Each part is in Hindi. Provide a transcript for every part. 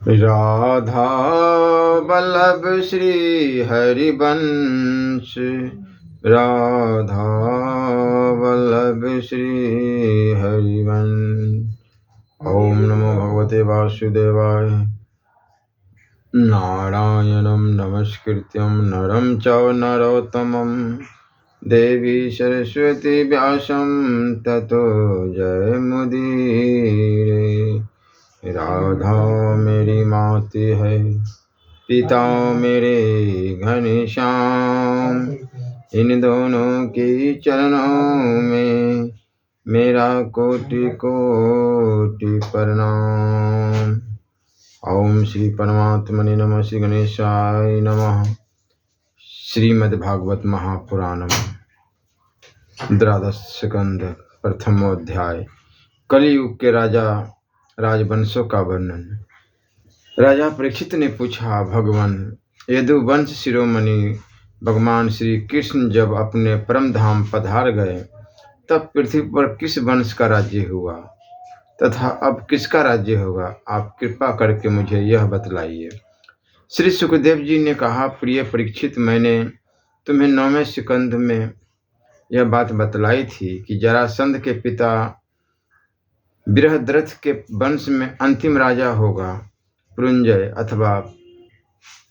राधा वल्लभ श्री हरिवंश, राधा वल्लभ श्री हरिवंश। ओम नमो भगवते वासुदेवाय। नारायणं नमस्कृत्यं नरं चैव नरोत्तमं देवी सरस्वती व्यासं ततो जयमुदीरये। राधा मेरी माती है, पिता मेरे घनश्याम, इन दोनों के चरणों में मेरा कोटि कोटि प्रणाम। ओम श्री परमात्मने नमः। श्री गणेशाय नमः। श्रीमद्भागवत महापुराणम द्वादश स्कंध प्रथमोध्याय। कलियुग के राजा राजवंशों का वर्णन। राजा परीक्षित ने पूछा, भगवान, यदुवंश शिरोमणि भगवान श्री कृष्ण जब अपने परम धाम पधार गए तब पृथ्वी पर किस वंश का राज्य हुआ तथा अब किसका राज्य होगा? आप कृपा करके मुझे यह बतलाइए। श्री सुखदेव जी ने कहा, प्रिय परीक्षित, मैंने तुम्हें 9वें स्कंध में यह बात बतलाई थी कि जरासंध के पिता बृहद्रथ के वंश में अंतिम राजा होगा पुरुंजय अथवा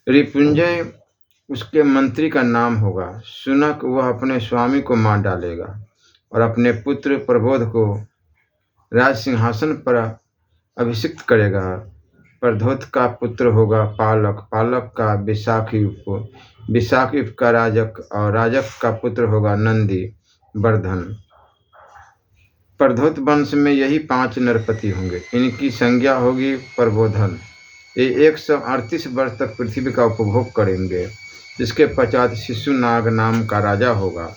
रिपुंजय, उसके मंत्री का नाम होगा शुनक। वह अपने स्वामी को मार डालेगा और अपने पुत्र प्रबोध को राज सिंहासन पर अभिषिक्त करेगा। प्रधोत का पुत्र होगा पालक, पालक का विशाखयुप, विशाखयुप का राजक और राजक का पुत्र होगा नंदी वर्धन। प्रधोत वंश में यही 5 नरपति होंगे। इनकी संज्ञा होगी प्रबोधन। ये 138 वर्ष तक पृथ्वी का उपभोग करेंगे। जिसके पश्चात शिशुनाग नाम का राजा होगा।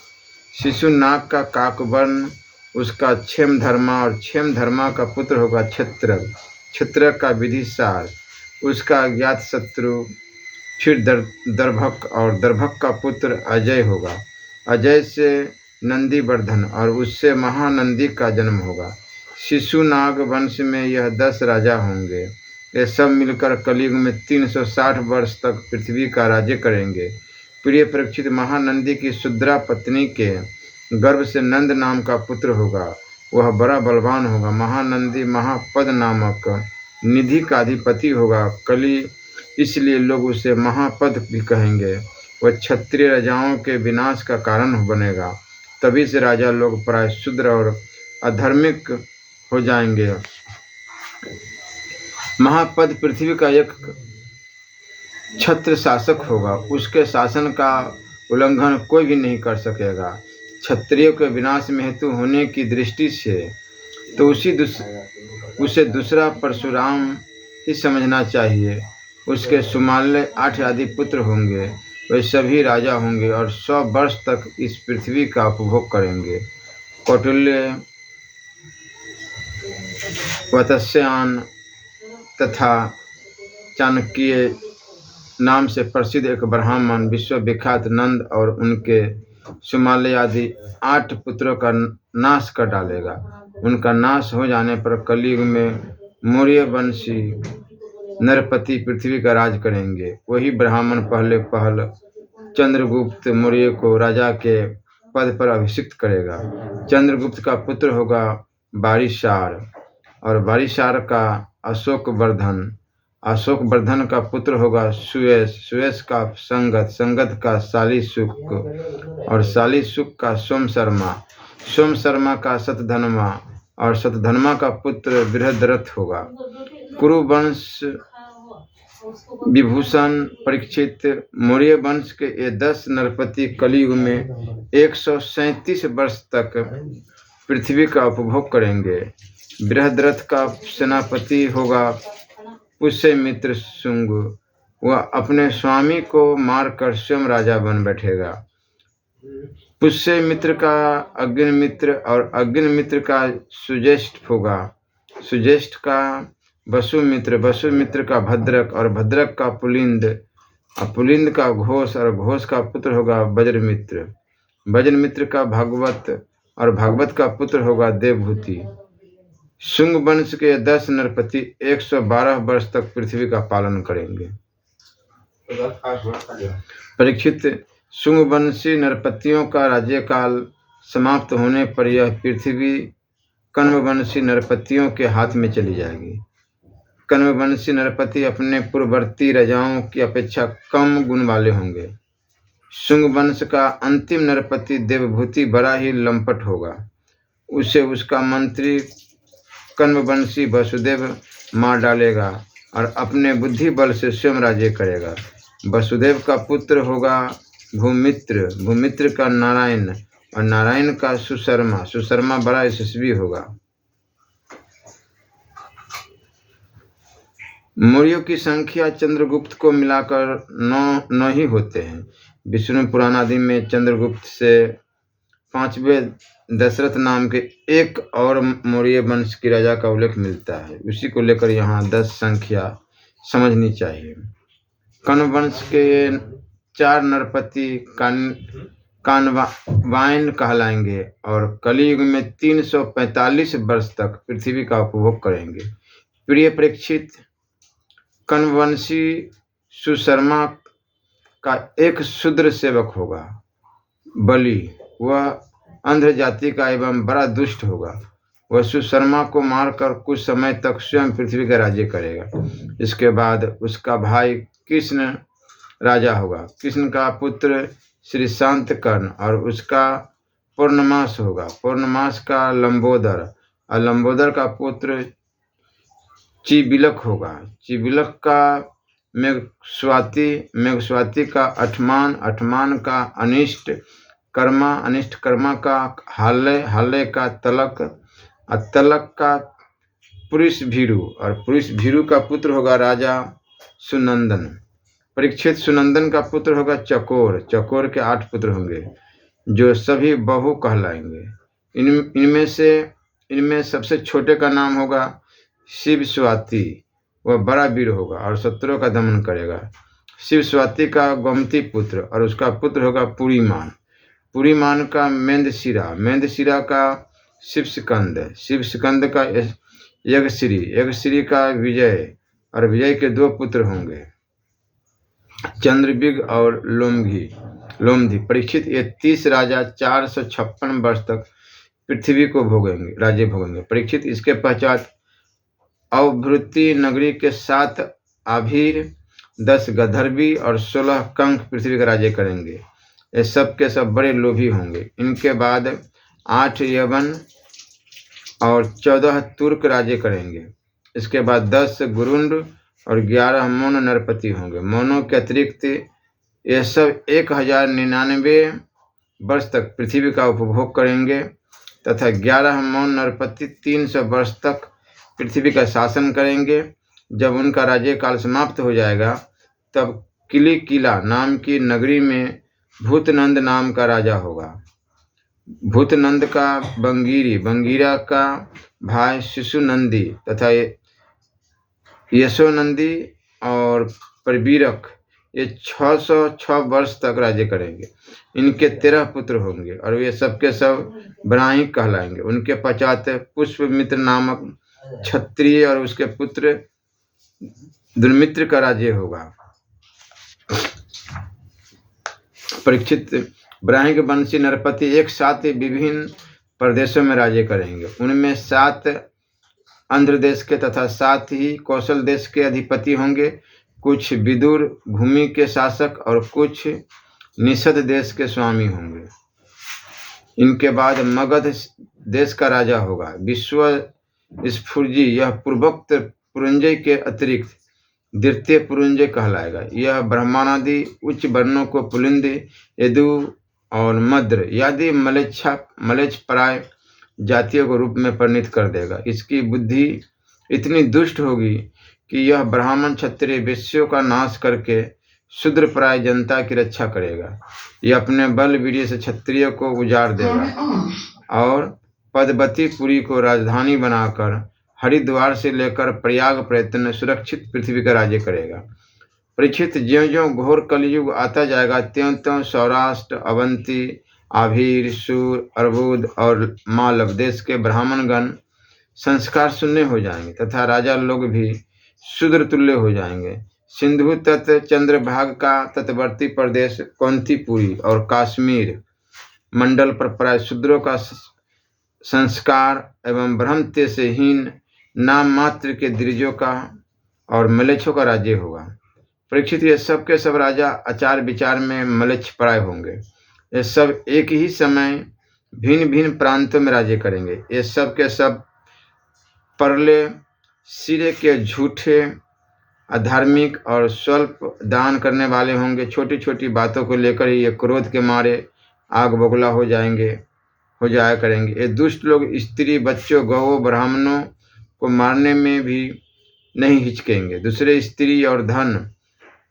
शिशुनाग का काकवर्ण, उसका क्षेमधर्मा और क्षेमधर्मा का पुत्र होगा क्षत्रक, क्षत्रक का विधिसार, उसका ज्ञात शत्रु। फिर दर्भक और दर्भक का पुत्र अजय होगा। अजय से नंदीवर्धन और उससे महानंदी का जन्म होगा। शिशुनाग वंश में यह 10 राजा होंगे। ये सब मिलकर कलयुग में 360 वर्ष तक पृथ्वी का राज्य करेंगे। प्रिय परीक्षित, महानंदी की शुद्रा पत्नी के गर्भ से नंद नाम का पुत्र होगा। वह बड़ा बलवान होगा। महानंदी महापद नामक निधि का अधिपति होगा। कली इसलिए लोग उसे महापद भी कहेंगे। वह क्षत्रिय राजाओं के विनाश का कारण बनेगा। तभी से राजा लोग प्राय शूद्र और अधर्मिक हो जाएंगे। महापद पृथ्वी का एक छत्र शासक होगा। उसके शासन का उल्लंघन कोई भी नहीं कर सकेगा। क्षत्रियों के विनाश में हेतु होने की दृष्टि से तो उसे दूसरा परशुराम ही समझना चाहिए। उसके सुमाल्य 8 आदि पुत्र होंगे। वे सभी राजा होंगे और 100 वर्ष तक इस पृथ्वी का उपभोग करेंगे। कौटिल्य, वत्स्यायन तथा चाणक्य नाम से प्रसिद्ध एक ब्राह्मण विश्वविख्यात नंद और उनके सुमाल्य आदि 8 पुत्रों का नाश कर डालेगा। उनका नाश हो जाने पर कलयुग में मौर्य वंशी नरपति पृथ्वी का राज करेंगे। वही ब्राह्मण पहल चंद्रगुप्त मौर्य को राजा के पद पर अभिषिक्त करेगा। चंद्रगुप्त का पुत्र होगा बारिशार और बारिशार का अशोकवर्धन, अशोकवर्धन का पुत्र होगा सुयश, सुयश का संगत, संगत का शालीशुक और शालीशुक का सोमशर्मा, सोमशर्मा का शतधन्वा और शतधन्वा का पुत्र बृहद्रथ होगा। कुरुवंश विभूषण परीक्षित, मौर्य वंश के ये 10 नरपति कलयुग में 137 वर्ष तक पृथ्वी का उपभोग करेंगे। बृहद्रथ का सेनापति होगा पुष्यमित्र शुंग। वह अपने स्वामी को मारकर स्वयं राजा बन बैठेगा। पुष्यमित्र का अग्निमित्र और अग्निमित्र का सुज्येष्ठ होगा। सुज्येष्ठ का वसुमित्र, वसुमित्र का भद्रक और भद्रक का पुलिंद, पुलिंद का घोष और घोष का पुत्र होगा वज्रमित्र। वज्रमित्र का भागवत और भागवत का पुत्र होगा देवभूति। शुंग वंश के 10 नरपति 112 वर्ष तक पृथ्वी का पालन करेंगे। परीक्षित, शुंग वंशी नरपतियों का राज्यकाल समाप्त होने पर यह पृथ्वी कण्ववंशी नरपतियों के हाथ में चली जाएगी। कण्ववंशी नरपति अपने पूर्ववर्ती राजाओं की अपेक्षा कम गुण वाले होंगे। शुंग वंश का अंतिम नरपति देवभूति बड़ा ही लंपट होगा। उसे उसका मंत्री कण्ववंशी वसुदेव मार डालेगा और अपने बुद्धि बल से स्वयं राज्य करेगा। वसुदेव का पुत्र होगा भूमित्र, भूमित्र का नारायण और नारायण का सुशर्मा, सुशर्मा बड़ा यशस्वी होगा। मौर्यों की संख्या चंद्रगुप्त को मिलाकर 9 ही होते हैं। विष्णु पुराण आदि में चंद्रगुप्त से 5वें दशरथ नाम के एक और मौर्य वंश के राजा का उल्लेख मिलता है। उसी को लेकर यहाँ 10 संख्या समझनी चाहिए। कण्ववंश के 4 नरपति कानवायन कहलाएंगे और कलियुग में 345 वर्ष तक पृथ्वी का उपभोग करेंगे। प्रिय परीक्षित, कण्ववंशी सुशर्मा का एक शूद्र सेवक होगा, बलि। वह अंध जाति का एवं बड़ा दुष्ट होगा। वह सुशर्मा को मारकर कुछ समय तक स्वयं पृथ्वी का राज्य करेगा। इसके बाद उसका भाई कृष्ण राजा होगा। कृष्ण का पुत्र श्री शांतकर्ण और उसका पूर्णमास होगा। पूर्णमास का लंबोदर और लंबोदर का पुत्र चिबिलक होगा। चिबिलक का मेघस्वाति, मेघस्वाति का अठमान, अठमान का अनिष्ट कर्मा, अनिष्ट कर्मा का हाल्य, हाल्य का तलक और तलक का पुरुष भीरु और पुरुष भीरु का पुत्र होगा राजा सुनंदन। परीक्षित, सुनंदन का पुत्र होगा चकोर। चकोर के 8 पुत्र होंगे जो सभी बहु कहलाएंगे। इनमें सबसे छोटे का नाम होगा शिव स्वाति। वह बड़ा वीर होगा और शत्रुओं का दमन करेगा। शिव स्वाति का गोमती पुत्र और उसका पुत्र होगा पुरीमान। पुरीमान का मेंदशिरा, मेंदशिरा का शिवस्कंद, शिवस्कंद का यज्ञश्री, यज्ञश्री का विजय और विजय के 2 पुत्र होंगे चंद्रबिग और लोमधी। परीक्षित, ये 30 राजा 456 वर्ष तक पृथ्वी को राज्य भोगेंगे। परीक्षित, इसके पश्चात अवभृति नगरी के 7 आभीर, 10 गंधर्वी और 16 कंक पृथ्वी का राज्य करेंगे। ये सब के सब बड़े लोभी होंगे। इनके बाद 8 यवन और 14 तुर्क राज्य करेंगे। इसके बाद 10 गुरुंड और 11 मौन नरपति होंगे। मौनों के अतिरिक्त ये सब 1099 वर्ष तक पृथ्वी का उपभोग करेंगे तथा 11 मौन नरपति 300 वर्ष तक पृथ्वी का शासन करेंगे। जब उनका राज्यकाल समाप्त हो जाएगा तब किलिकिला नाम की नगरी में भूतनंद नाम का राजा होगा। भूतनंद का बंगीरी, बंगीरा का भाई शिशुनंदी तथा यशोनंदी और परवीरक ये 606 वर्ष तक राज्य करेंगे। इनके 13 पुत्र होंगे और वे सबके सब ब्राह्मण कहलाएंगे। उनके पश्चात पुष्पमित्र नामक क्षत्रिय और उसके पुत्र दुर्मित्र का राज्य होगा। परीक्षित, ब्राह्मण वंशी नरपति एक साथ विभिन्न प्रदेशों में राज्य करेंगे। उनमें 7 आंध्र देश के तथा 7 ही कौशल देश के अधिपति होंगे। कुछ विदुर भूमि के शासक और कुछ निषद देश के स्वामी होंगे। इनके बाद मगध देश का राजा होगा विश्व स्फुर्जी। यह पूर्वोक्त पुरंजय के अतिरिक्त द्वितीय पुरंजय कहलाएगा। यह ब्राह्मणादि उच्च वर्णों को पुलिंद, यदु और मद्र आदि मलेच्छपराय जातियों को रूप में परिणित कर देगा। इसकी बुद्धि इतनी दुष्ट होगी कि यह ब्राह्मण क्षत्रिय वैश्यों का नाश करके शूद्रप्राय जनता की रक्षा करेगा। यह अपने बल वीर्य से क्षत्रियों को उजाड़ देगा और पद्मतीपुरी को राजधानी बनाकर हरिद्वार से लेकर प्रयाग प्रयत्न सुरक्षित पृथ्वी का राज्य करेगा। परीक्षित, ज्यों-ज्यों घोर कलयुग आता जाएगा त्यों-त्यों सौराष्ट्र, अवंती, आभीर, सूर, अर्बुद और मालव देश के ब्राह्मणगण संस्कार शून्य हो जाएंगे तथा राजा लोग भी शूद्र तुल्य हो जाएंगे। सिंधु तट, चंद्रभाग का तटवर्ती प्रदेश, कौंतीपुरी और कश्मीर मंडल पर प्राय शूद्रों का संस्कार एवं ब्रह्मत्य से हीन नाम मात्र के द्विजों का और मलेच्छों का राज्य होगा। परीक्षित, ये सब के सब राजा आचार विचार में मलेच्छप्राय होंगे। ये सब एक ही समय भिन्न भिन्न प्रांतों में राज्य करेंगे। ये सब के सब परले सिरे के झूठे, अधार्मिक और स्वल्प दान करने वाले होंगे। छोटी छोटी बातों को लेकर ही ये क्रोध के मारे आग बबूला हो जाया करेंगे। ये दुष्ट लोग स्त्री, बच्चों, गौओं, ब्राह्मणों को मारने में भी नहीं हिचकेंगे। दूसरे स्त्री और धन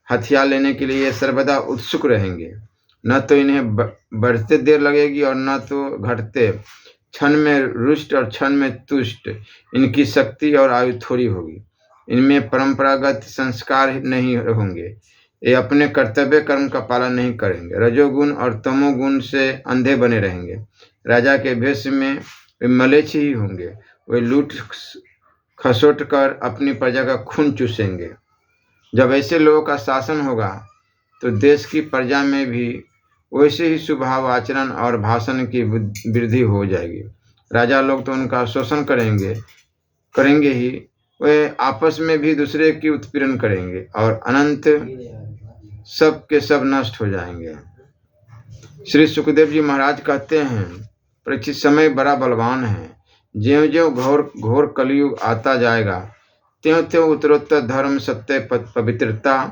हथियार लेने के लिए ये सर्वदा उत्सुक रहेंगे। न तो इन्हें बढ़ते देर लगेगी और न तो घटते। क्षण में रुष्ट और क्षण में तुष्ट इनकी शक्ति और आयु थोड़ी होगी। इनमें परंपरागत संस्कार नहीं होंगे। ये अपने कर्तव्य कर्म का पालन नहीं करेंगे। रजोगुण और तमोगुण से अंधे बने रहेंगे। राजा के भेष में वे मलेच्छ ही होंगे। वे लूट खसोट कर अपनी प्रजा का खून चूसेंगे। जब ऐसे लोगों का शासन होगा तो देश की प्रजा में भी वैसे ही स्वभाव, आचरण और भाषण की वृद्धि हो जाएगी। राजा लोग तो उनका शोषण करेंगे ही, वे आपस में भी दूसरे की उत्पीड़न करेंगे और अनंत सब के सब नष्ट हो जाएंगे। श्री सुखदेव जी महाराज कहते हैं, परीक्षित, समय बड़ा बलवान है। ज्यों ज्यों घोर कलयुग आता जाएगा त्यों त्यों उत्तरोत्तर धर्म, सत्य, पवित्रता,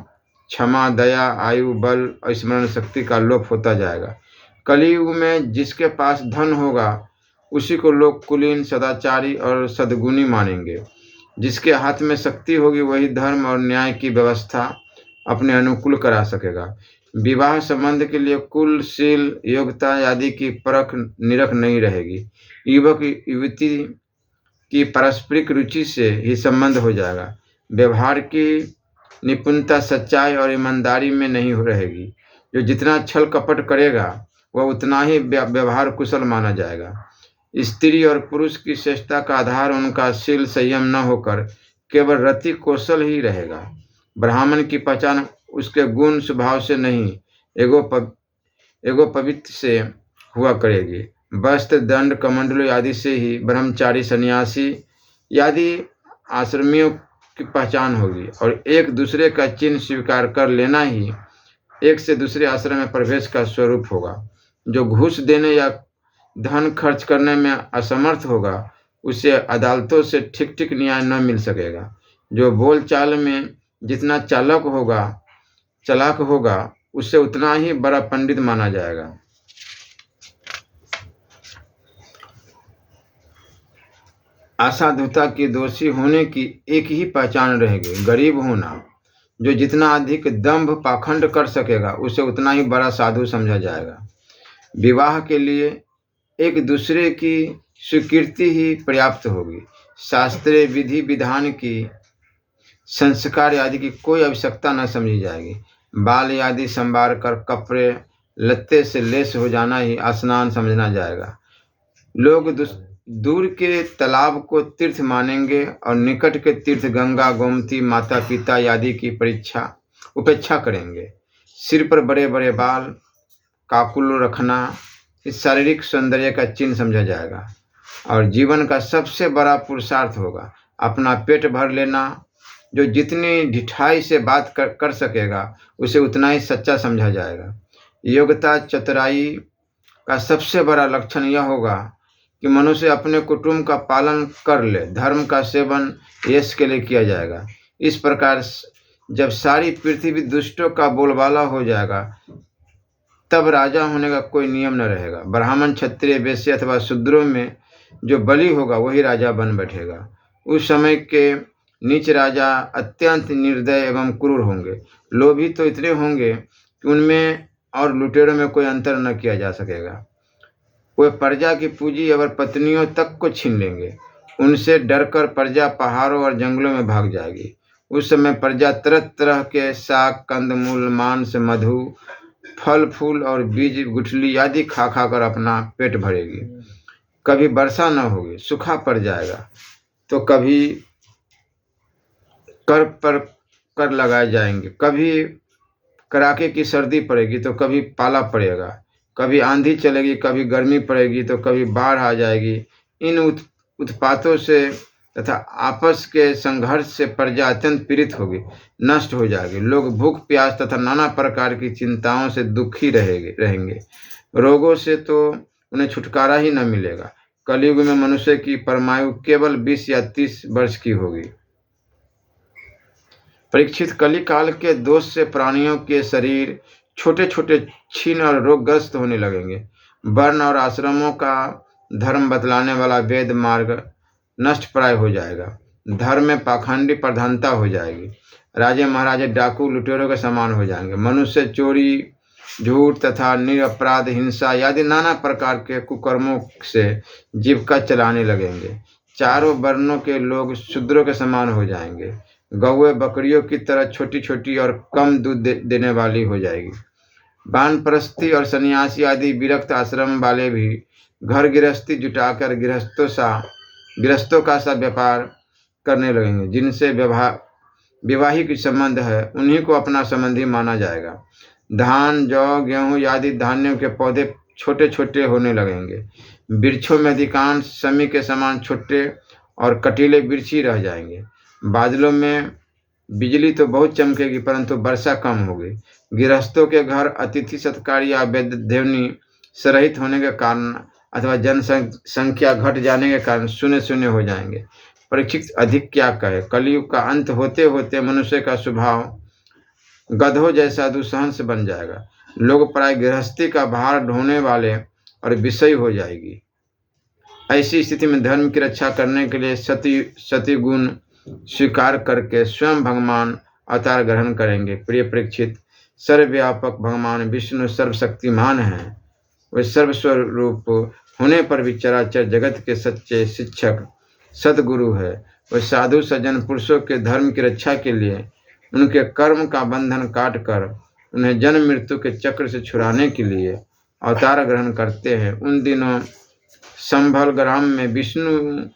क्षमा, दया, आयु, बल और स्मरण शक्ति का लोप होता जाएगा। कलयुग में जिसके पास धन होगा उसी को लोग कुलीन, सदाचारी और सद्गुणी मानेंगे। जिसके हाथ में शक्ति होगी वही धर्म और न्याय की व्यवस्था अपने अनुकूल करा सकेगा। विवाह संबंध के लिए कुल, शील, योग्यता आदि की परख निरख नहीं रहेगी। युवक युवती की पारस्परिक रुचि से ही संबंध हो जाएगा। व्यवहार की निपुणता सच्चाई और ईमानदारी में नहीं रहेगी। जो जितना छल कपट करेगा वह उतना ही व्यवहार कुशल माना जाएगा। स्त्री और पुरुष की श्रेष्ठता का आधार उनका शील, संयम न होकर केवल रति कौशल ही रहेगा। ब्राह्मण की पहचान उसके गुण स्वभाव से नहीं, एगो पवित्र से हुआ करेगी। वस्त्र, दंड, कमंडलू आदि से ही ब्रह्मचारी, सन्यासी आदि आश्रमियों की पहचान होगी और एक दूसरे का चिन्ह स्वीकार कर लेना ही एक से दूसरे आश्रम में प्रवेश का स्वरूप होगा। जो घूस देने या धन खर्च करने में असमर्थ होगा उसे अदालतों से ठीक ठीक न्याय न मिल सकेगा। जो बोल चाल में जितना चालाक होगा उससे उतना ही बड़ा पंडित माना जाएगा। असाधुता की दोषी होने की एक ही पहचान रहेगी, गरीब होना। जो जितना अधिक दंभ पाखंड कर सकेगा उसे उतना ही बड़ा साधु समझा जाएगा। विवाह के लिए एक दूसरे की स्वीकृति ही पर्याप्त होगी। शास्त्रीय विधि विधान की, संस्कार आदि की कोई आवश्यकता न समझी जाएगी। बाल आदि संवार कर कपड़े लत्ते से लेस हो जाना ही स्नान समझना जाएगा। लोग दूर के तालाब को तीर्थ मानेंगे और निकट के तीर्थ गंगा, गोमती, माता पिता आदि की उपेक्षा करेंगे। सिर पर बड़े बड़े बाल, काकुल रखना इस शारीरिक सौंदर्य का चिन्ह समझा जाएगा और जीवन का सबसे बड़ा पुरुषार्थ होगा अपना पेट भर लेना। जो जितनी ढिठाई से बात कर सकेगा उसे उतना ही सच्चा समझा जाएगा। योग्यता, चतुराई का सबसे बड़ा लक्षण यह होगा कि मनुष्य अपने कुटुंब का पालन कर ले। धर्म का सेवन यश के लिए किया जाएगा। इस प्रकार जब सारी पृथ्वी दुष्टों का बोलबाला हो जाएगा तब राजा होने का कोई नियम न रहेगा। ब्राह्मण, क्षत्रिय, वैश्य अथवा शूद्रों में जो बलि होगा वही राजा बन बैठेगा। उस समय के नीच राजा अत्यंत निर्दय एवं क्रूर होंगे। लोभी तो इतने होंगे कि उनमें और लुटेरों में कोई अंतर न किया जा सकेगा। वे प्रजा की पूंजी और पत्नियों तक को छीन लेंगे। उनसे डरकर प्रजा पहाड़ों और जंगलों में भाग जाएगी। उस समय प्रजा तरह तरह के साग, कंदमूल, मांस, मधु, फल फूल और बीज, गुठली आदि खा कर अपना पेट भरेगी। कभी वर्षा न होगी, सूखा पड़ जाएगा। तो कभी कर पर कर लगाए जाएंगे, कभी कड़ाके की सर्दी पड़ेगी तो कभी पाला पड़ेगा, कभी आंधी चलेगी, कभी गर्मी पड़ेगी तो कभी बाढ़ आ जाएगी। इन उत्पातों से तथा आपस के संघर्ष से प्रजा अत्यंत पीड़ित होगी, नष्ट हो जाएगी। लोग भूख प्यास तथा नाना प्रकार की चिंताओं से दुखी रहेंगे। रोगों से तो उन्हें छुटकारा ही न मिलेगा। कलयुग में मनुष्य की परमायु केवल 20 या 30 वर्ष की होगी। परीक्षित, कली काल के दोष से प्राणियों के शरीर छोटे छोटे छीन और रोगग्रस्त होने लगेंगे। वर्ण और आश्रमों का धर्म बतलाने वाला वेद मार्ग नष्ट प्राय हो जाएगा। धर्म में पाखंडी प्रधानता हो जाएगी। राजे महाराजे डाकू लुटेरों के समान हो जाएंगे। मनुष्य चोरी, झूठ तथा निरपराध हिंसा आदि नाना प्रकार के कुकर्मों से जीविका चलाने लगेंगे। चारों वर्णों के लोग शूद्रों के समान हो जाएंगे। गौएं बकरियों की तरह छोटी छोटी और कम दूध देने वाली हो जाएगी। वानप्रस्थी और सन्यासी आदि विरक्त आश्रम वाले भी घर गृहस्थी जुटाकर गृहस्थों का सा व्यापार करने लगेंगे। जिनसे वैवाहिक संबंध है उन्हीं को अपना संबंधी माना जाएगा। धान, जौ, गेहूं आदि धान्यों के पौधे छोटे छोटे होने लगेंगे। वृक्षों में अधिकांश समी के समान छोटे और कटीले वृक्ष ही रह जाएंगे। बादलों में बिजली तो बहुत चमकेगी परंतु वर्षा कम होगी। गृहस्थों के घर अतिथि सत्कार या ध्वनि से रहित होने के कारण अथवा जनसंख्या घट जाने के कारण शून्य शून्य हो जाएंगे। परीक्षित, अधिक क्या कहे। कलयुग का अंत होते होते मनुष्य का स्वभाव गधों जैसा दुस्सहन बन जाएगा। लोग प्राय गृहस्थी का भार ढोने वाले और विषयी हो जाएगी। ऐसी स्थिति में धर्म की रक्षा करने के लिए सती गुण स्वीकार करके स्वयं भगवान अवतार ग्रहण करेंगे। प्रिय परीक्षित, सर्वव्यापक भगवान विष्णु सर्वशक्तिमान हैं। वे सर्वस्वरूप होने पर भी चराचर जगत के सच्चे शिक्षक सदगुरु है। वे साधु सज्जन पुरुषों के धर्म की रक्षा के लिए उनके कर्म का बंधन काटकर उन्हें जन्म मृत्यु के चक्र से छुड़ाने के लिए अवतार ग्रहण करते हैं। उन दिनों संभल ग्राम में विष्णु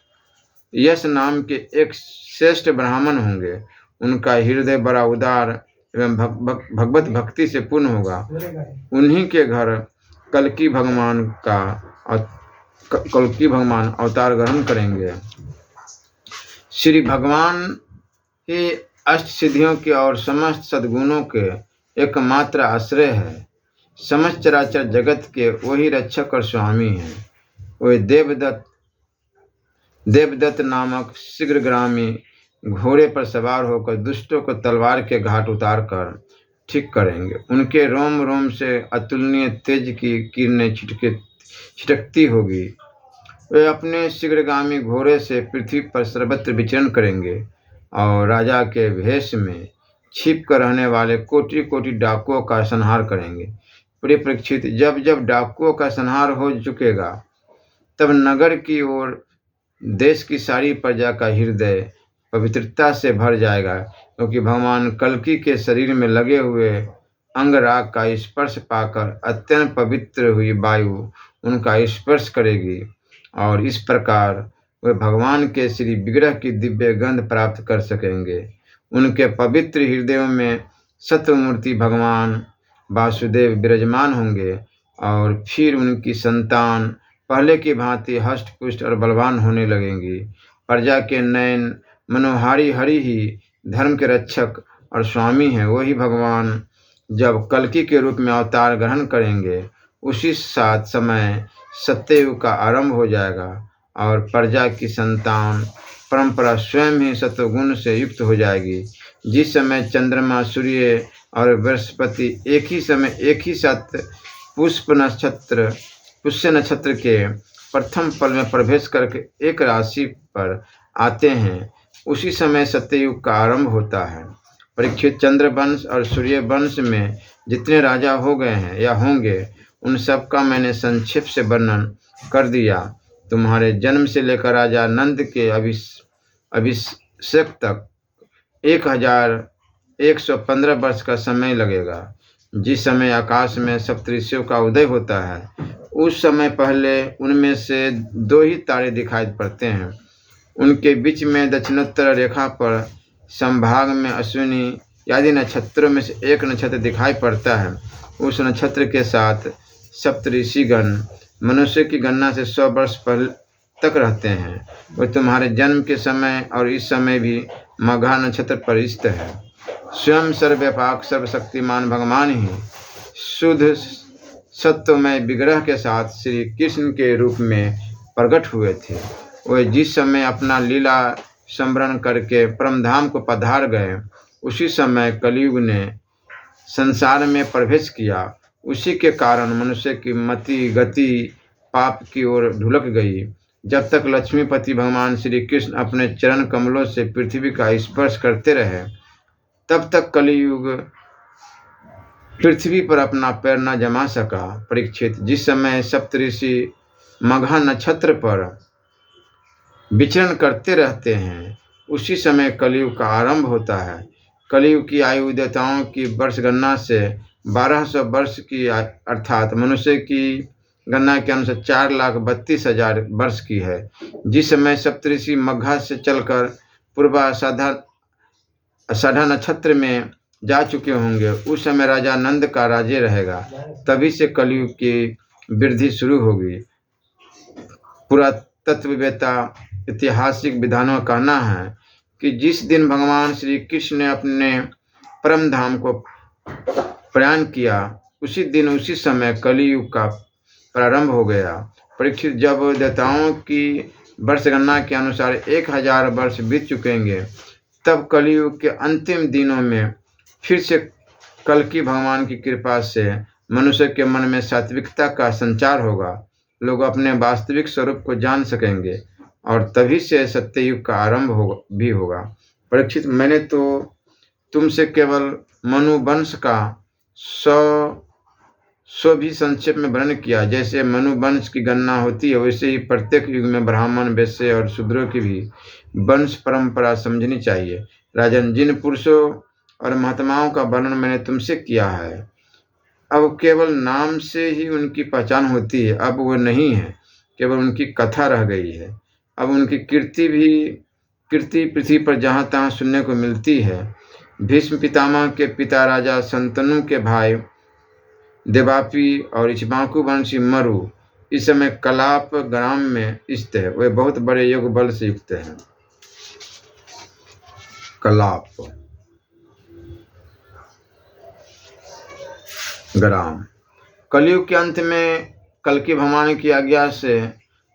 यश नाम के एक श्रेष्ठ ब्राह्मण होंगे। उनका हृदय बड़ा उदार एवं भगवत भक्ति से पूर्ण होगा। उन्हीं के घर कल्कि भगवान अवतार ग्रहण करेंगे। श्री भगवान ही अष्ट सिद्धियों के और समस्त सद्गुणों के एकमात्र आश्रय है। समस्त चराचर जगत के वही रक्षक और स्वामी हैं। वे देवदत्त नामक शीघ्रगामी घोड़े पर सवार होकर दुष्टों को तलवार के घाट उतार कर ठीक करेंगे। उनके रोम रोम से अतुलनीय तेज की किरणें छिटकती होगी। वे अपने शीघ्रगामी घोड़े से पृथ्वी पर सर्वत्र विचरण करेंगे और राजा के भेष में छिप कर रहने वाले कोटि कोटि डाकुओं का संहार करेंगे। प्रिय परीक्षित, जब जब डाकुओं का संहार हो चुकेगा तब नगर की ओर देश की सारी प्रजा का हृदय पवित्रता से भर जाएगा, क्योंकि भगवान कल्कि के शरीर में लगे हुए अंगराग का स्पर्श पाकर अत्यंत पवित्र हुई वायु उनका स्पर्श करेगी और इस प्रकार वे भगवान के श्री विग्रह की दिव्य गंध प्राप्त कर सकेंगे। उनके पवित्र हृदयों में सत्वमूर्ति भगवान वासुदेव विराजमान होंगे और फिर उनकी संतान पहले की भांति हष्ट पुष्ट और बलवान होने लगेंगी। प्रजा के नयन मनोहारी हरि ही धर्म के रक्षक और स्वामी हैं। वही भगवान जब कल्कि के रूप में अवतार ग्रहण करेंगे उसी साथ समय सत्ययुग का आरंभ हो जाएगा और प्रजा की संतान परंपरा स्वयं ही सत्वगुण से युक्त हो जाएगी। जिस समय चंद्रमा, सूर्य और बृहस्पति एक ही समय एक ही साथ पुष्य नक्षत्र के प्रथम पल में प्रवेश करके एक राशि पर आते हैं, उसी समय सत्ययुग का आरंभ होता है। परीक्षित, चंद्रवंश और सूर्य वंश में जितने राजा हो गए हैं या होंगे उन सब का मैंने संक्षेप से वर्णन कर दिया। तुम्हारे जन्म से लेकर राजा नंद के अभिषेक तक 1115 वर्ष का समय लगेगा। जिस समय आकाश में सप्तऋषियों का उदय होता है उस समय पहले उनमें से 2 ही तारे दिखाई पड़ते हैं। उनके बीच में दक्षिणोत्तर रेखा पर संभाग में अश्विनी आदि नक्षत्रों में से एक नक्षत्र दिखाई पड़ता है। उस नक्षत्र के साथ सप्तऋषिगण मनुष्य की गणना से 100 वर्ष पहले तक रहते हैं। वे तुम्हारे जन्म के समय और इस समय भी मघा नक्षत्र पर स्थित है। स्वयं सर्वव्यापक सर्वशक्तिमान भगवान ही शुद्ध सत्वमय विग्रह के साथ श्री कृष्ण के रूप में प्रकट हुए थे। वे जिस समय अपना लीला संवरण करके परमधाम को पधार गए, उसी समय कलयुग ने संसार में प्रवेश किया। उसी के कारण मनुष्य की मति गति पाप की ओर ढुलक गई। जब तक लक्ष्मीपति भगवान श्री कृष्ण अपने चरण कमलों से पृथ्वी का स्पर्श करते रहे, तब तक कलयुग पृथ्वी पर अपना पैर न जमा सका। परीक्षित, जिस समय सप्तऋषि मघा नक्षत्र पर विचरण करते रहते हैं, उसी समय कलयुग का आरंभ होता है। कलयुग की आयु देवताओं की वर्ष गणना से 1200 वर्ष की अर्थात मनुष्य की गणना के अनुसार 4,32,000 वर्ष की है। जिस समय सप्तऋषि मघा से चलकर पूर्वाषाढ़ा नक्षत्र में जा चुके होंगे, उस समय राजा नंद का राज्य रहेगा। तभी से कलयुग की वृद्धि शुरू होगी। पुरातत्ववेत्ता ऐतिहासिक विद्वानों का कहना है कि जिस दिन भगवान श्री कृष्ण ने अपने परम धाम को प्रयाण किया, उसी दिन उसी समय कलयुग का प्रारंभ हो गया। परीक्षित, जब देवताओं की वर्ष गणना के अनुसार 1000 वर्ष बीत चुकेंगे, तब कलयुग के अंतिम दिनों में फिर से कल्कि भगवान की कृपा से मनुष्य के मन में सात्विकता का संचार होगा। लोग अपने वास्तविक स्वरूप को जान सकेंगे और तभी से सत्ययुग का आरंभ होगा। परीक्षित, मैंने तो तुमसे केवल मनुवंश का सौ भी संक्षेप में वर्णन किया। जैसे मनुवंश की गणना होती है, वैसे ही प्रत्येक युग में ब्राह्मण, वैश्य और शूद्रों की भी वंश परंपरा समझनी चाहिए। राजन, जिन पुरुषों और महात्माओं का वर्णन मैंने तुमसे किया है, अब केवल नाम से ही उनकी पहचान होती है। अब वो नहीं है, केवल उनकी कथा रह गई है। अब उनकी कीर्ति पृथ्वी पर जहाँ तहाँ सुनने को मिलती है। भीष्म पितामह के पिता राजा शंतनु के भाई देवापी और इक्ष्वाकु वंशी मरु इस समय कलाप ग्राम में स्थित है। वे बहुत बड़े योग बल से युक्त हैं। कलाप ग्राम। कलयुग के अंत में कल्कि भगवान की आज्ञा से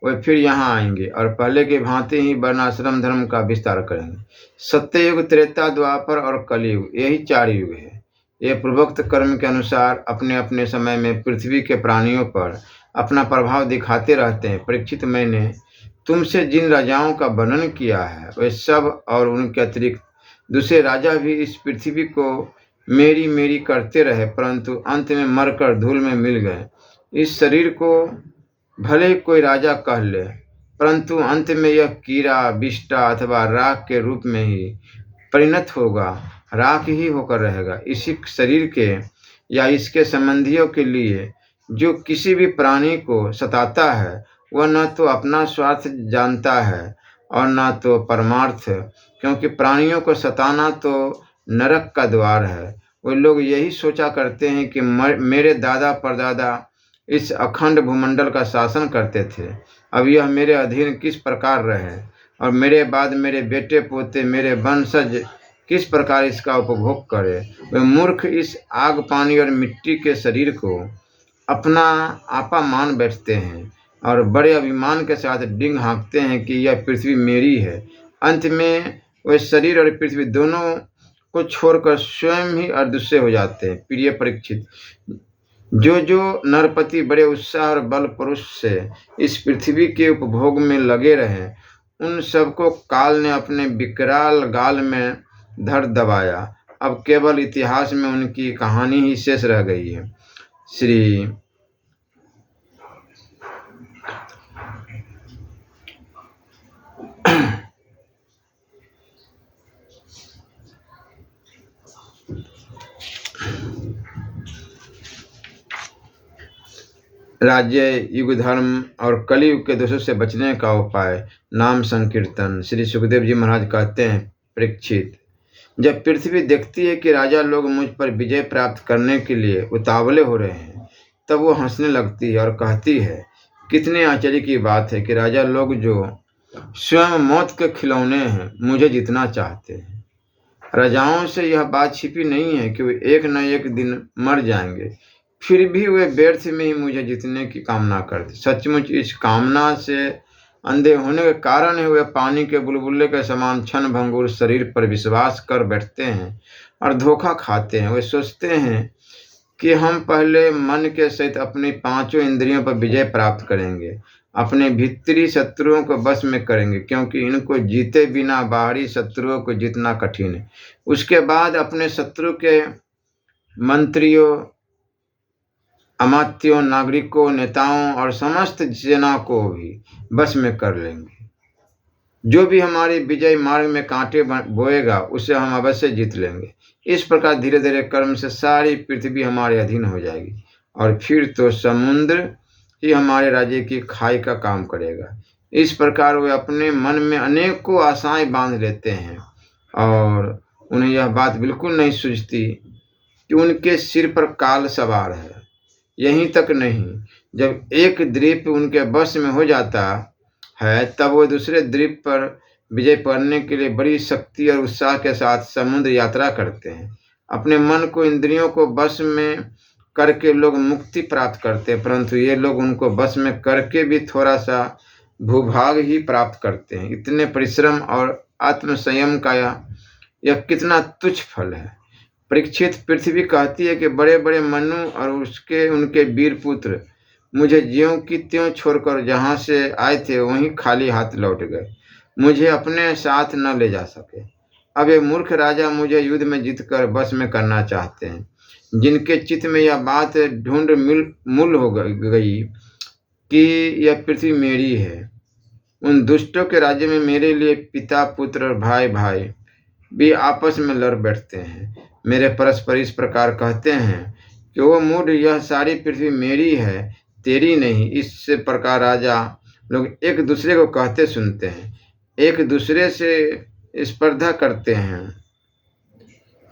वे फिर यहाँ आएंगे और पहले की भांति ही वर्णाश्रम धर्म का विस्तार करेंगे। सत्ययुग, त्रेता, द्वापर और कलयुग, यही 4 युग है। ये पूर्वोक्त कर्म के अनुसार अपने अपने समय में पृथ्वी के प्राणियों पर अपना प्रभाव दिखाते रहते हैं। परीक्षित, मैंने तुमसे जिन राजाओं का वर्णन किया है, वे सब और उनके अतिरिक्त दूसरे राजा भी इस पृथ्वी को मेरी मेरी करते रहे, परंतु अंत में मरकर धूल में मिल गए। इस शरीर को भले कोई राजा कह ले, परंतु अंत में यह कीड़ा, बिष्टा अथवा राख के रूप में ही परिणत होगा, राख ही होकर रहेगा। इसी शरीर के या इसके संबंधियों के लिए जो किसी भी प्राणी को सताता है, वह न तो अपना स्वार्थ जानता है और न तो परमार्थ, क्योंकि प्राणियों को सताना तो नरक का द्वार है। वे लोग यही सोचा करते हैं कि मेरे दादा परदादा इस अखंड भूमंडल का शासन करते थे, अब यह मेरे अधीन किस प्रकार रहे और मेरे बाद मेरे बेटे पोते, मेरे वंशज किस प्रकार इसका उपभोग करे। वे मूर्ख इस आग, पानी और मिट्टी के शरीर को अपना आपा मान बैठते हैं और बड़े अभिमान के साथ डिंग हाँकते हैं कि यह पृथ्वी मेरी है। अंत में वे शरीर और पृथ्वी दोनों को छोड़कर स्वयं ही अदृश्य हो जाते हैं। प्रिय परीक्षित, जो नरपति बड़े उत्साह और बल पुरुष से इस पृथ्वी के उपभोग में लगे रहे, उन सबको काल ने अपने विकराल गाल में धर दबाया। अब केवल इतिहास में उनकी कहानी ही शेष रह गई है। श्री राज्य, युग, धर्म और कलयुग के दोषों से बचने का उपाय। नाम संकीर्तन। श्री सुखदेव जी महाराज कहते हैं, परीक्षित, जब पृथ्वी देखती है कि राजा लोग मुझ पर विजय प्राप्त करने के लिए उतावले हो रहे हैं, तब वो हंसने लगती है और कहती है, कितने आश्चर्य की बात है कि राजा लोग जो स्वयं मौत के खिलौने हैं, मुझे जीतना चाहते हैं। राजाओं से यह बात छिपी नहीं है कि वे एक न एक दिन मर जाएंगे, फिर भी वे व्यर्थ में ही मुझे जीतने की कामना करते। सचमुच इस कामना से अंधे होने के कारण ही वे पानी के बुलबुले के समान क्षण भंगुर शरीर पर विश्वास कर बैठते हैं और धोखा खाते हैं। वे सोचते हैं कि हम पहले मन के सहित अपनी पांचों इंद्रियों पर विजय प्राप्त करेंगे, अपने भीतरी शत्रुओं को वश में करेंगे, क्योंकि इनको जीते बिना बाहरी शत्रुओं को जीतना कठिन है। उसके बाद अपने शत्रु के मंत्रियों, अमात्यों, नागरिकों, नेताओं और समस्त सेना को भी वश में कर लेंगे। जो भी हमारी विजय मार्ग में कांटे बोएगा, उसे हम अवश्य जीत लेंगे। इस प्रकार धीरे धीरे कर्म से सारी पृथ्वी हमारे अधीन हो जाएगी और फिर तो समुद्र ही हमारे राज्य की खाई का काम करेगा। इस प्रकार वे अपने मन में अनेकों आशाएं बांध लेते हैं और उन्हें यह बात बिल्कुल नहीं सूझती कि उनके सिर पर काल सवार है। यहीं तक नहीं, जब एक द्वीप उनके वश में हो जाता है, तब वो दूसरे द्वीप पर विजय पाने के लिए बड़ी शक्ति और उत्साह के साथ समुद्र यात्रा करते हैं। अपने मन को, इंद्रियों को वश में करके लोग मुक्ति प्राप्त करते हैं, परंतु ये लोग उनको वश में करके भी थोड़ा सा भूभाग ही प्राप्त करते हैं। इतने परिश्रम और आत्मसंयम का यह कितना तुच्छ फल है। परीक्षित, पृथ्वी कहती है कि बड़े बड़े मनु और उनके वीर पुत्र मुझे ज्यों की त्यों छोड़कर जहाँ से आए थे वहीं खाली हाथ लौट गए, मुझे अपने साथ न ले जा सके। अब ये मूर्ख राजा मुझे युद्ध में जीतकर वश में करना चाहते हैं। जिनके चित्त में यह बात ढूंढ मूल हो गई कि यह पृथ्वी मेरी है, उन दुष्टों के राज्य में मेरे लिए पिता, पुत्र और भाई भाई भी आपस में लड़ बैठते हैं। मेरे परस्पर इस प्रकार कहते हैं कि वो मूढ़, यह सारी पृथ्वी मेरी है, तेरी नहीं। इस प्रकार राजा लोग एक दूसरे को कहते सुनते हैं, एक दूसरे से स्पर्धा करते हैं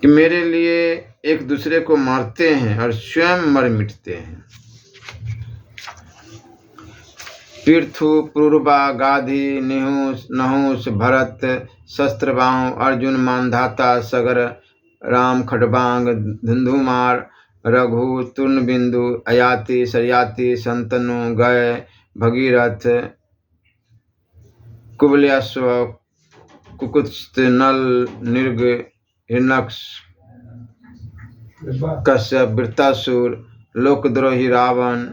कि मेरे लिए एक दूसरे को मारते हैं और स्वयं मर मिटते हैं। पृथु, पुरुरवा, गाधी, निहुस, नहुस, भरत, शस्त्रबाहु, अर्जुन, मानधाता, सगर, राम, खड्बांग, धुंधुमार, रघु, तूर्णबिंदु, अयाति, शर्याति, शंतनु, गय, भगीरथ, कुबल्याश्व, कुकुत्स्थ, नल, निर्ग, हिरण्यक्ष, कश्यप, वृत्तासुर, लोकद्रोही रावण,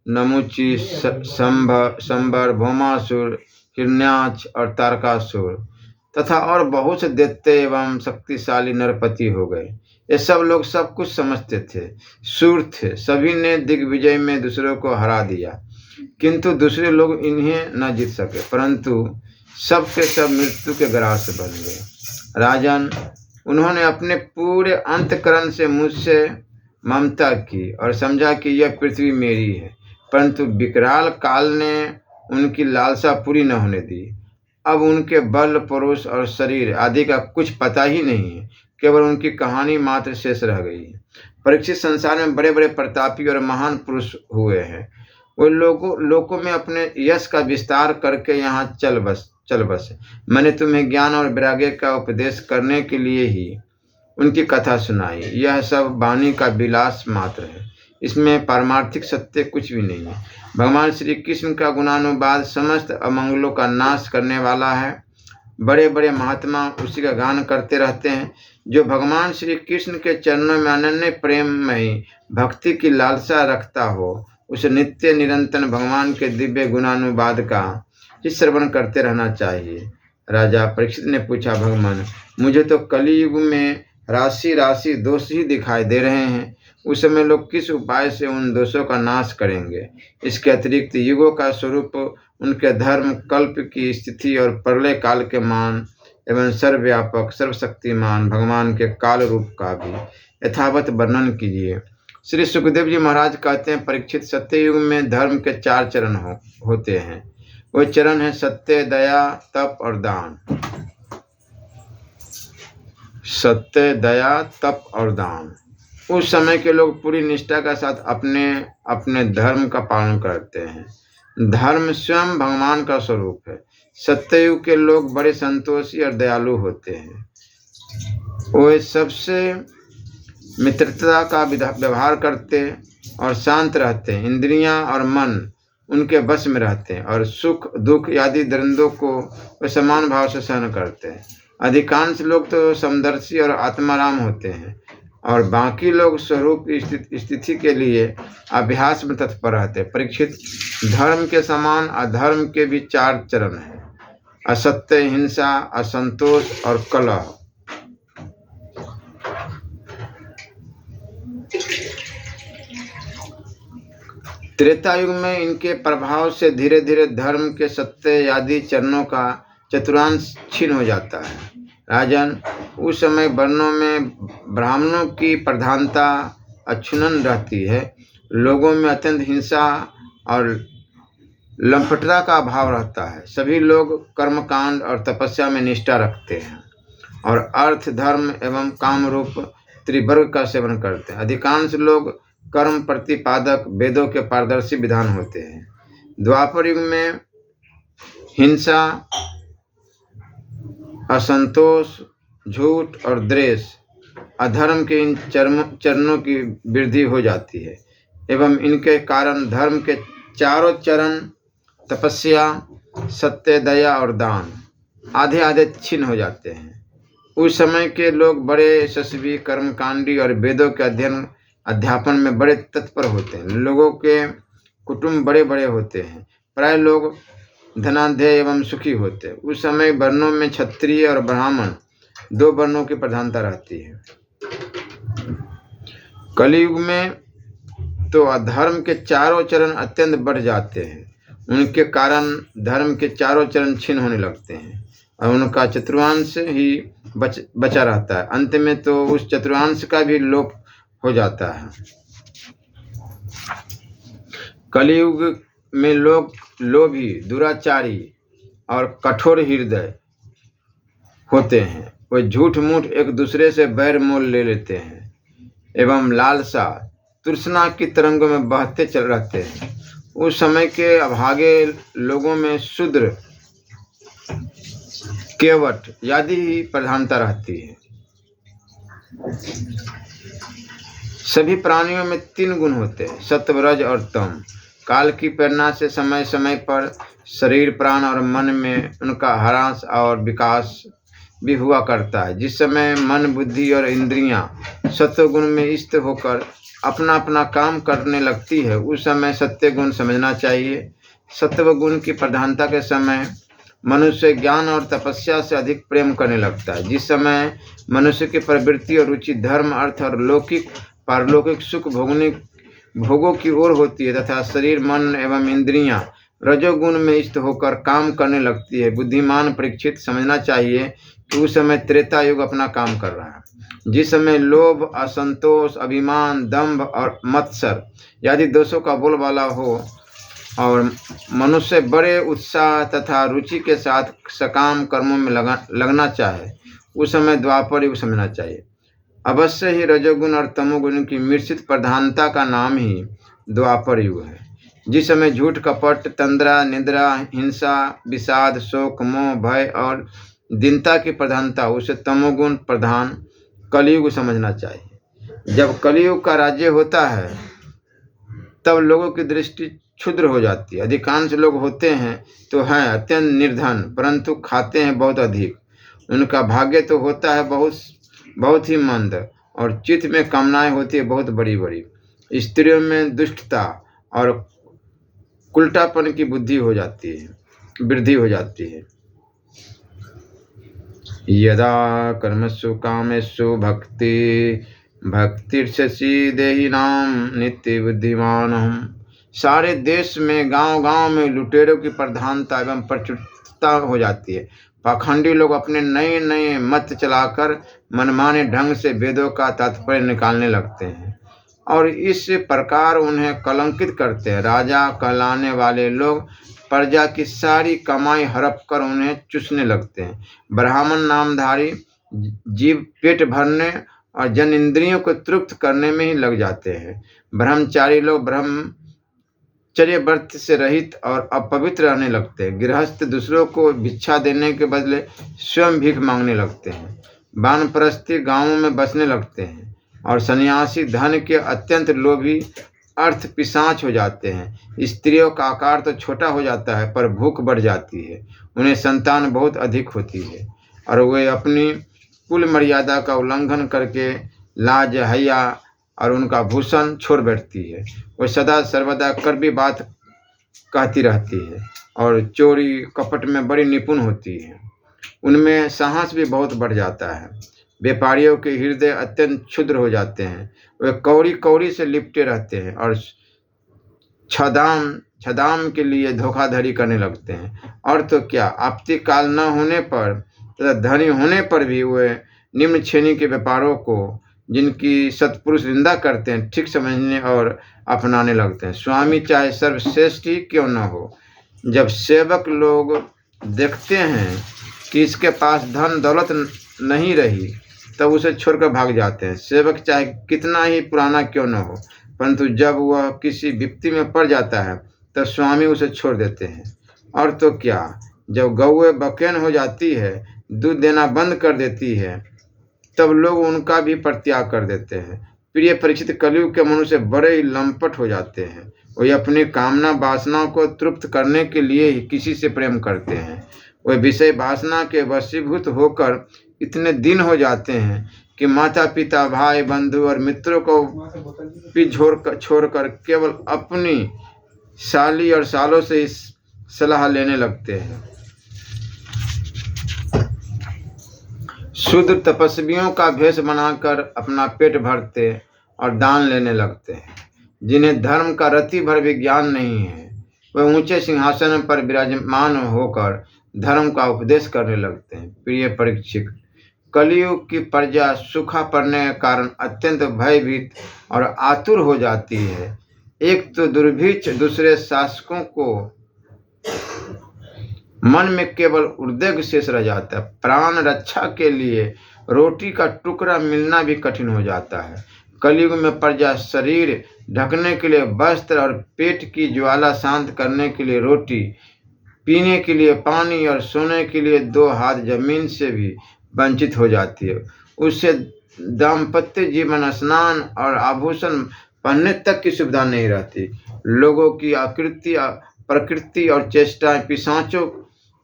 नमुचि, संबर, भौमासुर, हिरण्याक्ष और तारकासुर तथा और बहुत से दैत्य एवं शक्तिशाली नरपति हो गए। ये सब लोग सब कुछ समझते थे, शूर थे, सभी ने दिग्विजय में दूसरों को हरा दिया, किंतु दूसरे लोग इन्हें न जीत सके, परंतु सब के सब मृत्यु के ग्रास बन गए। राजन, उन्होंने अपने पूरे अंतःकरण से मुझसे ममता की और समझा कि यह पृथ्वी मेरी है, परंतु विकराल काल ने उनकी लालसा पूरी न होने दी। अब उनके बल, परोस और शरीर आदि का कुछ पता ही नहीं है, केवल उनकी कहानी मात्र शेष रह गई है। परीक्षित, संसार में बड़े बड़े प्रतापी और महान पुरुष हुए हैं, वे लोगों में अपने यश का विस्तार करके यहाँ चल बसे। मैंने तुम्हें ज्ञान और वैराग्य का उपदेश करने के लिए ही उनकी कथा सुनाई। यह सब वाणी का विलास मात्र है, इसमें पारमार्थिक सत्य कुछ भी नहीं है। भगवान श्री कृष्ण का गुणानुवाद समस्त अमंगलों का नाश करने वाला है। बड़े बड़े महात्मा उसी का गान करते रहते हैं। जो भगवान श्री कृष्ण के चरणों में अनन्य प्रेममयी भक्ति की लालसा रखता हो, उसे नित्य निरंतर भगवान के दिव्य गुणानुवाद का ही श्रवण करते रहना चाहिए। राजा परीक्षित ने पूछा, भगवान, मुझे तो कलियुग में राशि राशि दोष ही दिखाई दे रहे हैं, उस समय लोग किस उपाय से उन दोषों का नाश करेंगे? इसके अतिरिक्त युगों का स्वरूप, उनके धर्म, कल्प की स्थिति और प्रलय काल के मान एवं सर्वव्यापक सर्वशक्तिमान भगवान के काल रूप का भी यथावत वर्णन कीजिए। श्री सुखदेव जी महाराज कहते हैं, परीक्षित, सत्ययुग में धर्म के 4 चरण होते हैं। वो चरण है सत्य, दया, तप और दान। सत्य, दया, तप और दान। उस समय के लोग पूरी निष्ठा के साथ अपने अपने धर्म का पालन करते हैं। धर्म स्वयं भगवान का स्वरूप है। सत्ययुग के लोग बड़े संतोषी और दयालु होते हैं। वे सबसे मित्रता का व्यवहार करते और शांत रहते हैं। इंद्रियां और मन उनके वश में रहते हैं और सुख दुख आदि द्वंद्वों को वे समान भाव से सहन करते हैं। अधिकांश लोग तो समदर्शी और आत्माराम होते हैं और बाकी लोग स्वरूप स्थिति के लिए अभ्यास में तत्पर रहते हैं। परीक्षित, धर्म के समान अधर्म के भी 4 चरण हैं: असत्य, हिंसा, असंतोष और कलह। त्रेता युग में इनके प्रभाव से धीरे धीरे धर्म के सत्य आदि चरणों का चतुर्थांश क्षीण हो जाता है। राजन, उस समय वर्णों में ब्राह्मणों की प्रधानता अक्षुण्ण रहती है। लोगों में अत्यंत हिंसा और लंपटता का अभाव रहता है। सभी लोग कर्मकांड और तपस्या में निष्ठा रखते हैं और अर्थ, धर्म एवं काम रूप त्रिवर्ग का सेवन करते हैं। अधिकांश लोग कर्म प्रतिपादक वेदों के पारदर्शी विधान होते हैं। द्वापर युग में हिंसा, असंतोष, झूठ और द्वेष, अधर्म के इन चरणों की वृद्धि हो जाती है एवं इनके कारण धर्म के 4 चरण तपस्या, सत्य, दया और दान आधे आधे क्षीण हो जाते हैं। उस समय के लोग बड़े यशस्वी, कर्मकांडी और वेदों के अध्यापन में बड़े तत्पर होते हैं। लोगों के कुटुंब बड़े बड़े होते हैं। प्राय लोग धनाढ्य एवं सुखी होते हैं। उस समय वर्णों में क्षत्रिय और ब्राह्मण 2 वर्णों की प्रधानता रहती है। कलयुग में तो अधर्म के 4 चरण अत्यंत बढ़ जाते हैं। उनके कारण धर्म के 4 चरण क्षीण होने लगते हैं और उनका चतुर्थांश ही बचा रहता है। अंत में तो उस चतुर्थांश का भी लोप हो जाता है। कलयुग में लोग लोभी, दुराचारी और कठोर हृदय होते हैं। वे झूठ मूठ एक दूसरे से बैर मोल ले लेते हैं एवं लालसा, तृष्णा की तरंगों में बहते चल रहते हैं। उस समय के अभागे लोगों में शूद्र, केवट आदि ही प्रधानता रहती है। सभी प्राणियों में 3 गुण होते हैं: सत्व, रज और तम। काल की प्रेरणा से समय समय पर शरीर, प्राण और मन में उनका ह्रास और विकास भी हुआ करता है। जिस समय मन, बुद्धि और इंद्रियां सत्व गुण में स्थित होकर अपना अपना काम करने लगती है, उस समय सत्य गुण समझना चाहिए। सत्व गुण की प्रधानता के समय मनुष्य ज्ञान और तपस्या से अधिक प्रेम करने लगता है। जिस समय मनुष्य की प्रवृत्ति और रुचि धर्म, अर्थ और लौकिक पारलौकिक सुख भोगों की ओर होती है तथा शरीर, मन एवं इंद्रियां रजोगुण में स्थित होकर काम करने लगती है। बुद्धिमान परीक्षित, समझना चाहिए कि उस समय त्रेता युग अपना काम कर रहा है। जिस समय लोभ, असंतोष, अभिमान, दंभ और मत्सर आदि दोषों का बोलबाला हो और मनुष्य बड़े उत्साह तथा रुचि के साथ सकाम कर्मों में लगना चाहे, उस समय द्वापर युग समझना चाहिए। अवश्य ही रजोगुण और तमोगुण की मिश्रित प्रधानता का नाम ही द्वापर युग है। जिस समय झूठ, कपट, तंद्रा, निद्रा, हिंसा, विषाद, शोक, मोह, भय और दीनता की प्रधानता, उसे तमोगुण प्रधान कलयुग समझना चाहिए। जब कलयुग का राज्य होता है तब लोगों की दृष्टि क्षुद्र हो जाती है। अधिकांश लोग होते हैं तो हैं अत्यंत निर्धन, परंतु खाते हैं बहुत अधिक। उनका भाग्य तो होता है बहुत ही मंद और चित्त में कामनाएं होती है बहुत बड़ी बड़ी। स्त्रियों में दुष्टता और कुलटापन की वृद्धि हो जाती है। यदा कर्मसु कामेषु भक्तिर्षसि देहिनां नित्य बुद्धिमान। सारे देश में गांव-गांव में लुटेरों की प्रधानता एवं प्रचुरता हो जाती है। पाखंडी लोग अपने नए नए मत चलाकर मनमाने ढंग से वेदों का तात्पर्य निकालने लगते हैं और इस प्रकार उन्हें कलंकित करते हैं। राजा कहलाने वाले लोग प्रजा की सारी कमाई हड़प कर उन्हें चूसने लगते हैं। ब्राह्मण नामधारी जीव पेट भरने और जन इंद्रियों को तृप्त करने में ही लग जाते हैं। ब्रह्मचारी लोग ब्रह्मचर्य व्रत से रहित और अपवित्र रहने लगते हैं। गृहस्थ दूसरों को भिक्षा देने के बदले स्वयं भीख मांगने लगते हैं। वानप्रस्थी गांवों में बसने लगते हैं और सन्यासी धन के अत्यंत लोभी अर्थ पिशाच हो जाते हैं। स्त्रियों का आकार तो छोटा हो जाता है पर भूख बढ़ जाती है। उन्हें संतान बहुत अधिक होती है और वे अपनी कुल मर्यादा का उल्लंघन करके लाज हया और उनका भूषण छोड़ बैठती है। वे सदा सर्वदा कड़वी बात कहती रहती है और चोरी कपट में बड़ी निपुण होती है। उनमें साहस भी बहुत बढ़ जाता है। व्यापारियों के हृदय अत्यंत क्षुद्र हो जाते हैं। वे कौड़ी कौड़ी से लिपटे रहते हैं और छदाम के लिए धोखाधड़ी करने लगते हैं। और तो क्या, आपत्ति काल न होने पर तथा धनी होने पर भी वे निम्न श्रेणी के व्यापारों को, जिनकी सत्पुरुष निंदा करते हैं, ठीक समझने और अपनाने लगते हैं। स्वामी चाहे सर्वश्रेष्ठ ही क्यों न हो, जब सेवक लोग देखते हैं कि इसके पास धन दौलत नहीं रही तब उसे छोड़कर भाग जाते हैं। सेवक चाहे कितना ही पुराना क्यों न हो, परंतु जब वह किसी विपत्ति में पड़ जाता है तब स्वामी उसे छोड़ देते हैं। और तो क्या, जब गौएं बकेन हो जाती है, दूध देना बंद कर देती है, तब लोग उनका भी परित्याग कर देते हैं। प्रिय परीक्षित, कलयुग के मनुष्य बड़े ही लंपट हो जाते हैं। वे अपनी कामना वासनाओं को तृप्त करने के लिए ही किसी से प्रेम करते हैं। वे विषय वासना के वशीभूत होकर इतने दिन हो जाते हैं कि माता पिता, भाई बंधु और मित्रों को भी छोड़कर केवल अपनी साली और सालों से इस सलाह लेने लगते हैं। शूद्र तपस्वियों का भेष बनाकर अपना पेट भरते और दान लेने लगते हैं। जिन्हें धर्म का रत्ती भर भी ज्ञान नहीं है, वे ऊंचे सिंहासन पर विराजमान होकर धर्म का उपदेश करने लगते हैं। प्रिय परीक्षित, कलयुग की प्रजा सूखा पड़ने के कारण अत्यंत भयभीत और आतुर हो जाती है। एक तो दुर्भिक्ष, दूसरे शासकों को मन में केवल उद्वेग शेष रह जाता है। प्राण रक्षा के लिए रोटी का टुकड़ा मिलना भी कठिन हो जाता है। कलयुग में प्रजा शरीर ढकने के लिए वस्त्र और पेट की ज्वाला शांत करने के लिए रोटी, पीने के लिए पानी और सोने के लिए 2 हाथ जमीन से भी वंचित हो जाती है। उससे दाम्पत्य जीवन, स्नान और आभूषण पहनने तक की सुविधा नहीं रहती। लोगों की आकृति, प्रकृति और चेष्टाएं पिशाचों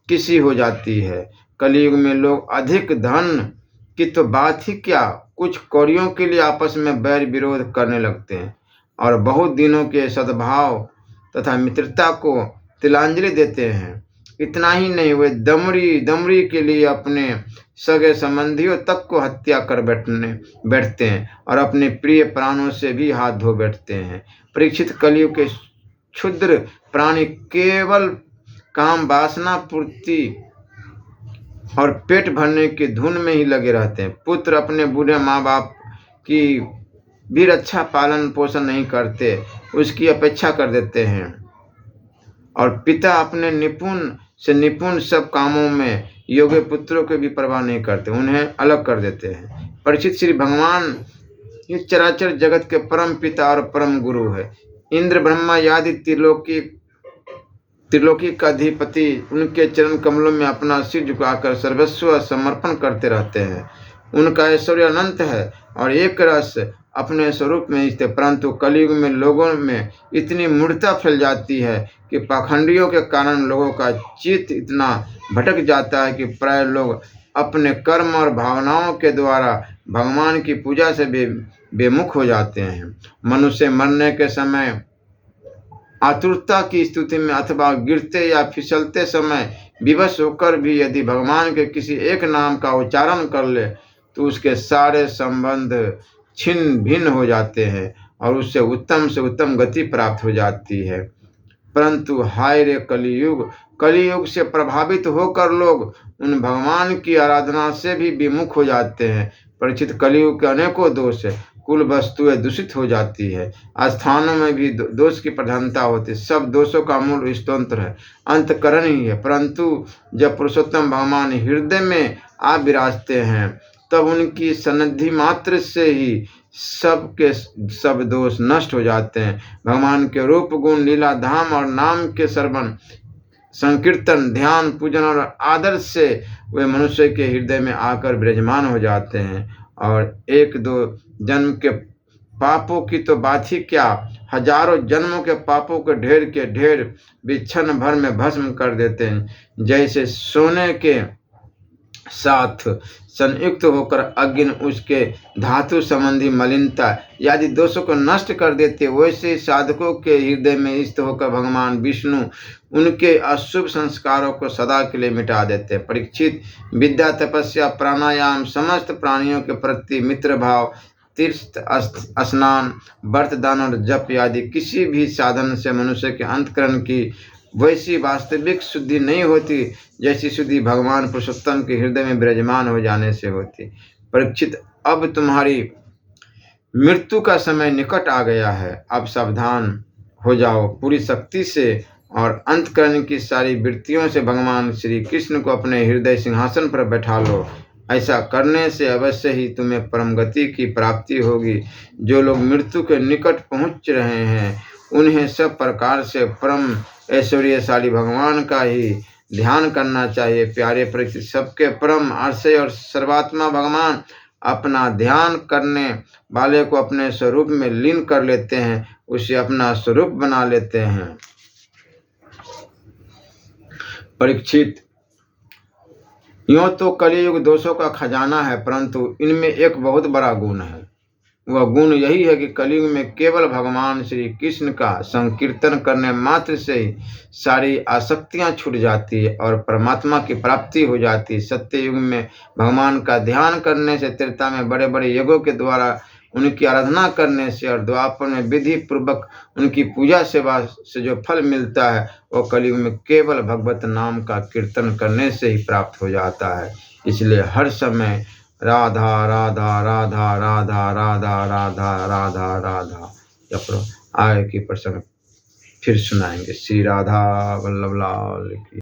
किसी हो जाती है। कलयुग में लोग अधिक धन की तो बात ही क्या, कुछ कौड़ियों के लिए आपस में बैर विरोध करने लगते हैं और बहुत दिनों के सद्भाव तथा मित्रता को तिलांजलि देते हैं। इतना ही नहीं, वे दमड़ी के लिए अपने सगे संबंधियों तक को हत्या कर बैठते हैं और अपने प्रिय प्राणों से भी हाथ धो बैठते हैं। परीक्षित, कलयुग के क्षुद्र प्राणी केवल काम, वासना पूर्ति और पेट भरने की धुन में ही लगे रहते हैं। पुत्र अपने बूढ़े माँ बाप की भी रक्षा पालन पोषण नहीं करते, उसकी अपेक्षा कर देते हैं। और पिता अपने निपुण सब कामों में योग्य पुत्रों की भी परवाह नहीं करते, उन्हें अलग कर देते हैं। परीक्षित, श्री भगवान इस चराचर जगत के परम पिता और परम गुरु है। इंद्र, ब्रह्मा आदि त्रिलोकी का अधिपति उनके चरण कमलों में अपना सिर झुकाकर सर्वस्व समर्पण करते रहते हैं। उनका ऐश्वर्य अनंत है और एक रस अपने स्वरूप में स्थित, परंतु कलयुग में लोगों में इतनी मूढ़ता फैल जाती है कि पाखंडियों के कारण लोगों का चित्त इतना भटक जाता है कि प्राय लोग अपने कर्म और भावनाओं के द्वारा भगवान की पूजा से बेमुख हो जाते हैं। मनुष्य मरने के समय आतुरता की स्थिति में अथवा गिरते या फिसलते समय विवश होकर भी यदि भगवान के किसी एक नाम का उच्चारण कर ले तो उसके सारे संबंध छिन्न भिन्न हो जाते हैं और उससे उत्तम गति प्राप्त हो जाती है। परंतु हाय रे कलियुग से प्रभावित होकर लोग उन भगवान की आराधना से भी विमुख हो जाते हैं। परिचित, कलयुग के अनेकों दोष है। कुल वस्तुएं दूषित हो जाती है। स्थानों में भी दोष की प्रधानता होती है। सब दोषों का मूल स्तोत्र है, अंतकरण ही है। परंतु जब पुरुषोत्तम भगवान हृदय में आ विराजते हैं तब उनकी सन्निधि मात्र से ही सब के सब दोष नष्ट हो जाते हैं। भगवान के रूप, गुण, लीला, धाम और नाम के श्रवण, संकीर्तन, ध्यान, पूजन और आदर से वे मनुष्य के हृदय में आकर विराजमान हो जाते हैं और एक दो जन्म के पापों की तो बात ही क्या, हजारों जन्मों के पापों के ढेर भी क्षण भर में भस्म कर देते हैं। जैसे सोने के साथ संयुक्त होकर अग्नि उसके धातु संबंधी मलिनता आदि दोषों को नष्ट कर देते, वैसे साधकों के हृदय में स्थित होकर भगवान विष्णु उनके अशुभ संस्कारों को सदा के लिए मिटा देते। परीक्षित, विद्या, तपस्या, प्राणायाम, समस्त प्राणियों के प्रति मित्र भाव, तीर्थ स्नान, व्रत, दान और जप आदि किसी भी साधन से मनुष्य के अंतःकरण की वैसी वास्तविक शुद्धि नहीं होती जैसी शुद्धि भगवान पुरुषोत्तम के हृदय में विराजमान हो जाने से होती। परीक्षित, अब तुम्हारी मृत्यु का समय निकट आ गया है। अब सावधान हो जाओ पूरी शक्ति से और अंतःकरण की सारी वृत्तियों से भगवान श्री कृष्ण को अपने हृदय सिंहासन पर बैठा लो। ऐसा करने से अवश्य ही तुम्हें परम गति की प्राप्ति होगी। जो लोग मृत्यु के निकट पहुंच रहे हैं उन्हें सब प्रकार से परम ऐश्वर्यशाली भगवान का ही ध्यान करना चाहिए। प्यारे परीक्षित, सबके परम आश्रय और सर्वात्मा भगवान अपना ध्यान करने वाले को अपने स्वरूप में लीन कर लेते हैं, उसे अपना स्वरूप बना लेते हैं। परीक्षित, यूं तो कलियुग दोषों का खजाना है, परंतु इनमें एक बहुत बड़ा गुण है। वह गुण यही है कि कलियुग में केवल भगवान श्री कृष्ण का संकीर्तन करने मात्र से ही सारी आसक्तियां छूट जाती है और परमात्मा की प्राप्ति हो जाती है। सत्य युग में भगवान का ध्यान करने से, त्रेता में बड़े बड़े यज्ञों के द्वारा उनकी आराधना करने से और द्वापर में विधि पूर्वक उनकी पूजा सेवा से जो फल मिलता है वह कलियुग में केवल भगवत नाम का कीर्तन करने से ही प्राप्त हो जाता है। इसलिए हर समय राधा राधा राधा राधा राधा राधा राधा राधा जप। आगे की प्रसंग फिर सुनाएंगे। श्री राधा वल्लभ लाल की।